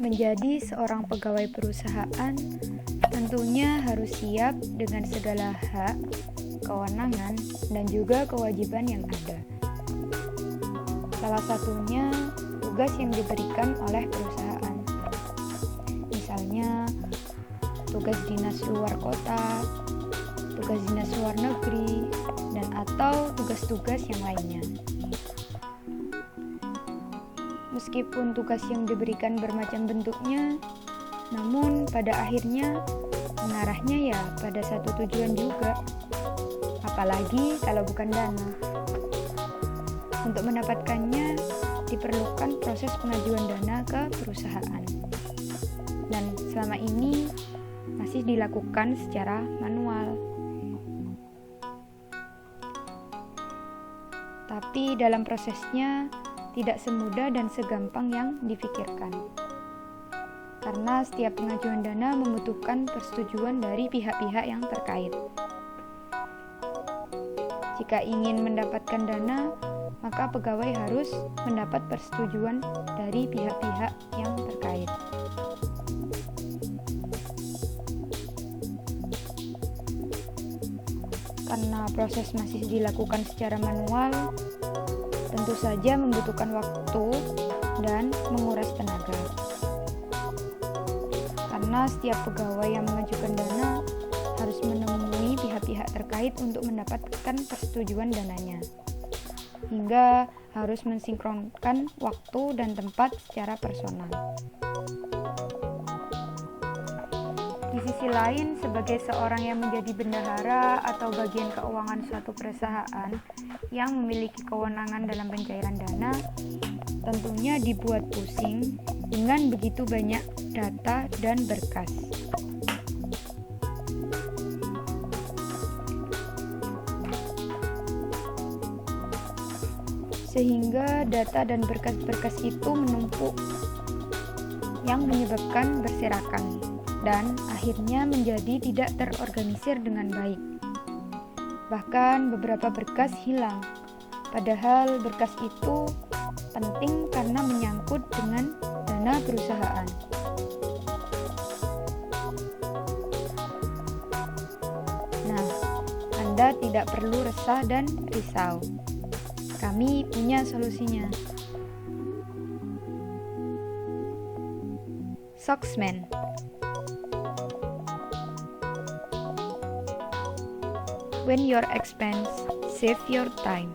Menjadi seorang pegawai perusahaan tentunya harus siap dengan segala hak, kewenangan, dan juga kewajiban yang ada. Salah satunya tugas yang diberikan oleh perusahaan. Misalnya, tugas dinas luar kota, tugas dinas luar negeri, dan atau tugas-tugas yang lainnya. Meskipun tugas yang diberikan bermacam bentuknya, namun pada akhirnya mengarahnya ya pada satu tujuan juga. Apalagi kalau bukan dana. Untuk mendapatkannya diperlukan proses pengajuan dana ke perusahaan. Dan selama ini masih dilakukan secara manual. Tapi dalam prosesnya tidak semudah dan segampang yang dipikirkan. Karena setiap pengajuan dana membutuhkan persetujuan dari pihak-pihak yang terkait. Jika ingin mendapatkan dana, maka pegawai harus mendapat persetujuan dari pihak-pihak yang terkait. Karena proses masih dilakukan secara manual, tentu saja membutuhkan waktu dan menguras tenaga. Karena setiap pegawai yang mengajukan dana harus menemui pihak-pihak terkait untuk mendapatkan persetujuan dananya. Hingga harus mensinkronkan waktu dan tempat secara personal. Di sisi lain, sebagai seorang yang menjadi bendahara atau bagian keuangan suatu perusahaan yang memiliki kewenangan dalam pencairan dana, tentunya dibuat pusing dengan begitu banyak data dan berkas. Sehingga data dan berkas-berkas itu menumpuk yang menyebabkan berserakan dan akhirnya menjadi tidak terorganisir dengan baik. Bahkan beberapa berkas hilang, padahal berkas itu penting karena menyangkut dengan dana perusahaan. Nah, Anda tidak perlu resah dan risau. Kami punya solusinya. Soxman. When your expense, save your time.